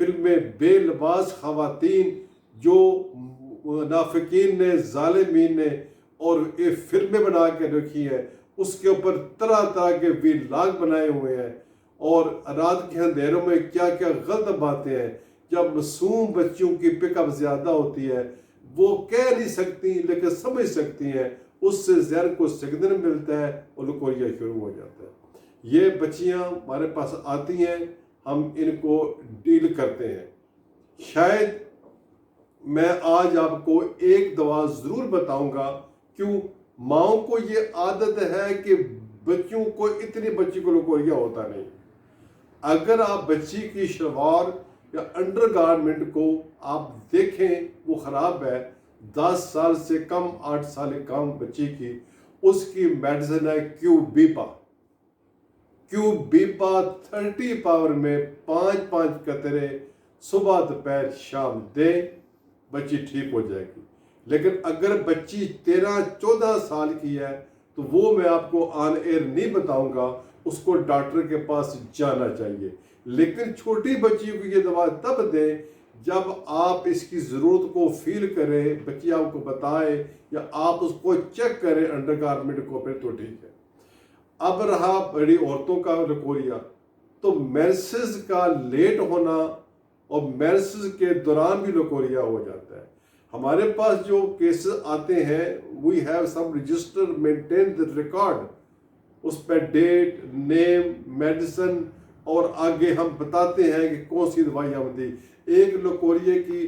فلمیں بے لباس خواتین جو منافقین نے، ظالمین نے اور یہ فلمیں بنا کے رکھی ہیں، اس کے اوپر طرح طرح کے ویلاگ بنائے ہوئے ہیں، اور رات کے اندھیروں میں کیا کیا غلط باتیں ہیں۔ جب معصوم بچوں کی پک اپ زیادہ ہوتی ہے، وہ کہہ نہیں سکتی لیکن سمجھ سکتی ہیں، اس سے ذہن کو سگنل ملتا ہے اور لکوریا شروع ہو جاتا ہے۔ یہ بچیاں ہمارے پاس آتی ہیں، ہم ان کو ڈیل کرتے ہیں۔ شاید میں آج آپ کو ایک دوا ضرور بتاؤں گا، کیوں ماؤں کو یہ عادت ہے کہ بچوں کو اتنی بچی کو لکوریا ہوتا نہیں۔ اگر آپ بچی کی شلوار یا انڈر گارمنٹ کو آپ دیکھیں وہ خراب ہے، 10 سال سے کم، 8 سال کم بچی کی، اس کی میڈیسن ہے کیوبیپا۔ کیوبیپا 30 پاور میں 5 قطرے صبح دوپہر شام دیں، بچی ٹھیک ہو جائے گی۔ لیکن اگر بچی 13-14 سال کی ہے تو وہ میں آپ کو آن ایئر نہیں بتاؤں گا، اس کو ڈاکٹر کے پاس جانا چاہیے۔ لیکن چھوٹی بچی کو یہ دوا تب دیں جب آپ اس کی ضرورت کو فیل کریں، بچی آپ کو بتائے یا آپ اس کو چیک کریں انڈر گارمنٹ کو، پھر تو ٹھیک ہے۔ اب رہا بڑی عورتوں کا لکوریا، تو مینسز کا لیٹ ہونا اور مینسز کے دوران بھی لکوریا ہو جاتا ہے۔ ہمارے پاس جو کیسز آتے ہیں، we have some register maintain the record, اس پہ ڈیٹ، نیم، میڈیسن اور آگے ہم بتاتے ہیں کہ کون سی دوائی ہم دی۔ ایک لکوریے کی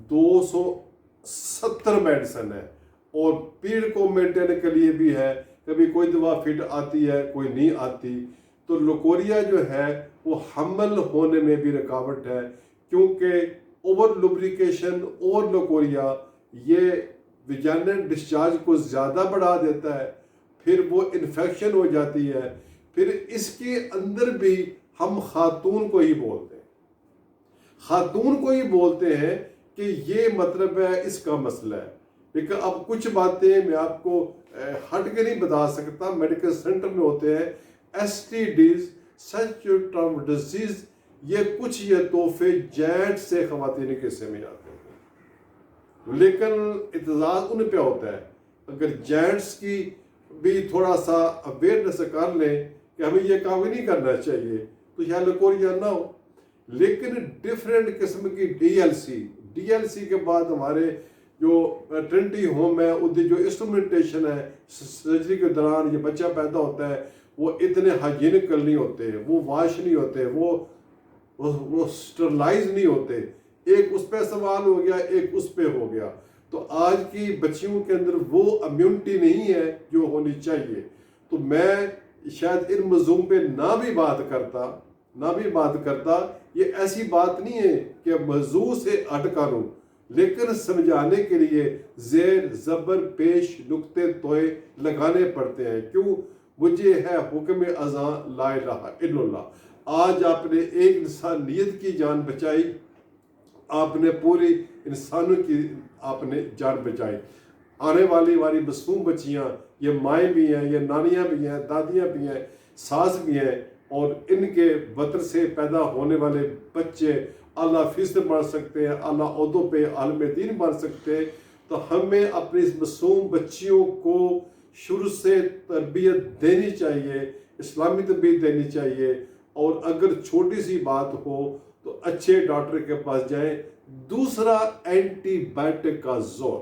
270 میڈیسن ہے، اور پیریڈ کو مینٹین کے لیے بھی ہے، کبھی کوئی دوا فٹ آتی ہے کوئی نہیں آتی۔ تو لکوریا جو ہے وہ حمل ہونے میں بھی رکاوٹ ہے، کیونکہ اوور لوبریکیشن اور لکوریا یہ ویجینل ڈسچارج کو زیادہ بڑھا دیتا ہے، پھر وہ انفیکشن ہو جاتی ہے، پھر اس کے اندر بھی ہم خاتون کو ہی بولتے ہیں، خاتون کو ہی بولتے ہیں کہ یہ مطلب ہے اس کا مسئلہ ہے۔ لیکن اب کچھ باتیں میں آپ کو ہٹ کے نہیں بتا سکتا، میڈیکل سینٹر میں ہوتے ہیں S T Ds, sexually transmitted diseases, یہ کچھ یہ تحفے جینٹ سے خواتین کے حصے میں آتے ہیں، لیکن اعتراض ان پہ ہوتا ہے۔ اگر جینٹس کی بھی تھوڑا سا اویئرنیس کر لیں کہ ہمیں یہ کام نہیں کرنا چاہیے تو شاید لکوریا نہ ہو۔ لیکن ڈیفرنٹ قسم کی ڈی ایل سی کے بعد ہمارے جو ٹرنٹی ہوم ہے، ادھر جو انسٹرومنٹیشن ہے سرجری کے دوران یہ بچہ پیدا ہوتا ہے، وہ اتنے ہائجینکل نہیں ہوتے، وہ واش نہیں ہوتے، وہ سٹرلائز نہیں ہوتے۔ ایک اس پہ سوال ہو گیا، ایک اس پہ ہو گیا۔ تو آج کی بچیوں کے اندر وہ امیونٹی نہیں ہے جو ہونی چاہیے۔ تو میں شاید ان موضوع پہ نہ بھی بات کرتا، یہ ایسی بات نہیں ہے کہ موضوع سے ہٹ کروں، لیکن سمجھانے کے لیے زیر زبر پیش نقطے توئے لگانے پڑتے ہیں۔ کیوں؟ مجھے ہے حکم اذاں لا الہ الا اللہ۔ آج آپ نے ایک انسانیت کی جان بچائی، آپ نے پوری انسانوں کی آپ نے جان بچائی۔ آنے والی ہماری معصوم بچیاں، یہ مائیں بھی ہیں، یہ نانیاں بھی ہیں، دادیاں بھی ہیں، ساس بھی ہیں، اور ان کے بطر سے پیدا ہونے والے بچے اعلیٰ فیصد بن سکتے ہیں، اعلیٰ عہدوں پہ عالم دین بن سکتے ہیں۔ تو ہمیں اپنی اس معصوم بچیوں کو شروع سے تربیت دینی چاہیے، اسلامی تربیت دینی چاہیے، اور اگر چھوٹی سی بات ہو تو اچھے ڈاکٹر کے پاس جائیں۔ دوسرا، اینٹی بائیوٹک کا زور،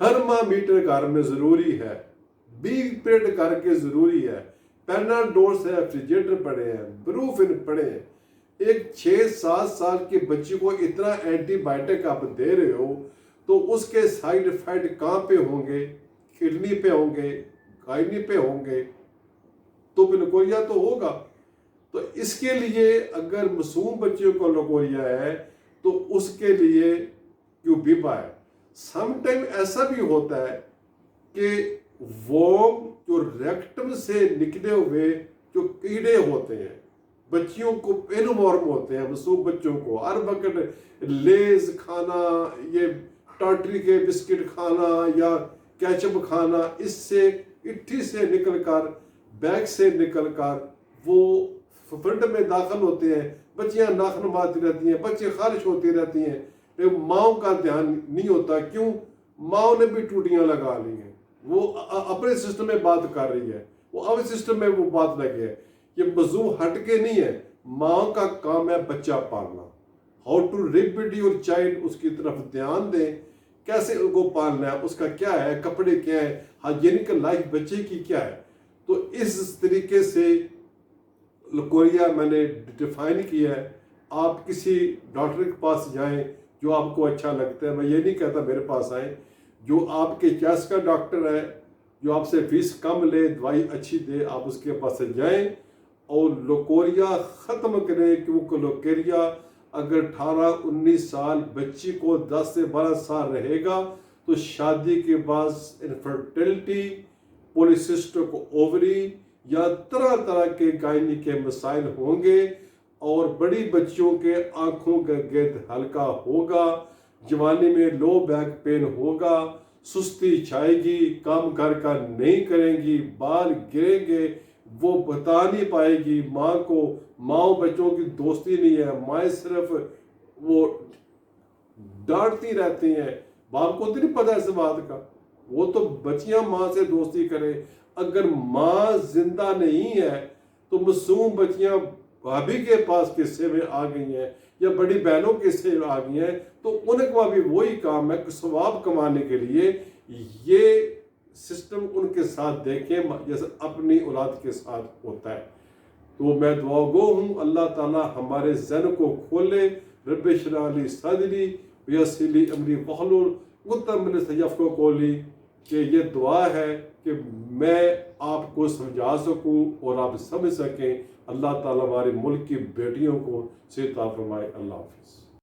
تھرمامیٹر گھر میں ضروری ہے، بیگ پیڈ کر کے ضروری ہے، پیناڈولز ہے، ریفریجریٹر پڑے ہیں، بروفن پڑے ہیں۔ ایک 6-7 سال کی بچی کو اتنا اینٹی بائیوٹک آپ دے رہے ہو تو اس کے سائیڈ افیکٹ کہاں پہ ہوں گے؟ کڈنی پہ ہوں گے، گائنی پہ ہوں گے، تو پھر لکوریا تو ہوگا۔ تو اس کے لیے اگر معصوم بچیوں کو لکوریا ہے تو اس کے لیے کیوبیپا ہے۔ سم ٹائم ایسا بھی ہوتا ہے کہ ووم جو ریکٹم سے نکلے ہوئے جو کیڑے ہوتے ہیں، بچیوں کو پینومورم ہوتے ہیں، معصوم بچوں کو ہر وقت لیز کھانا، یہ ٹاٹری کے بسکٹ کھانا یا کیچپ کھانا، اس سے اٹھی سے نکل کر، بیگ سے نکل کر وہ پھپھڑ میں داخل ہوتے ہیں، بچیاں ناخن مارتی رہتی ہیں، بچے خارش ہوتی رہتی ہیں، لیکن ماؤں کا دھیان نہیں ہوتا. کیوں؟ ماؤں نے بھی ٹوٹیاں لگا لی ہیں، وہ اپنے سسٹم میں بات کر رہی ہے، وہ اپنے سسٹم میں وہ بات لگے ہے. یہ موضوع ہٹ کے نہیں ہے. ماں کا کام ہے بچہ پالنا. How to rebuild your child, اس کی طرف دھیان دیں. کیسے ان کو پالنا ہے، اس کا کیا ہے، کپڑے کیا ہے، ہائجینک لائف بچے کی کیا ہے. تو اس طریقے سے لکوریا میں نے ڈیفائن کیا ہے. آپ کسی ڈاکٹر کے پاس جائیں جو آپ کو اچھا لگتا ہے. میں یہ نہیں کہتا میرے پاس آئیں. جو آپ کے چوائس کا ڈاکٹر ہے، جو آپ سے فیس کم لے، دوائی اچھی دے، آپ اس کے پاس جائیں اور لکوریا ختم کریں. کیونکہ لوکیریا اگر 18-19 سال بچی کو 10 سے 12 سال رہے گا تو شادی کے بعد انفرٹیلٹی، پولیسسٹک اووری یا طرح طرح کے گائنی کے مسائل ہوں گے اور بڑی بچیوں کے آنکھوں کا گرد ہلکا ہوگا، جوانی میں لو بیک پین ہوگا، سستی چھائے گی، کام گھر کا نہیں کریں گی، بال گریں گے، وہ بتا نہیں پائے گی ماں کو. ماں بچوں کی دوستی نہیں ہے، مائیں صرف وہ ڈانٹتی رہتی ہیں. باپ کو تو نہیں پتا اس بات کا، وہ تو بچیاں ماں سے دوستی کریں. اگر ماں زندہ نہیں ہے تو معصوم بچیاں بھابھی کے پاس قصے میں آ گئی ہیں یا بڑی بہنوں کے قصے میں آ گئی ہیں، تو ان کا بھی وہی کام ہے کہ ثواب کمانے کے لیے یہ سسٹم ان کے ساتھ دیکھیں جیسے اپنی اولاد کے ساتھ ہوتا ہے. تو میں دعا گو ہوں اللہ تعالی ہمارے ذہن کو کھولے. رب اشرح لی صدری ویسر لی امری واحلل عقدۃ من لسانی یفقہوا قولی، کہ یہ دعا ہے کہ میں آپ کو سمجھا سکوں اور آپ سمجھ سکیں. اللہ تعالیٰ ہمارے ملک کی بیٹیوں کو صحت عطا فرمائے. اللہ حافظ.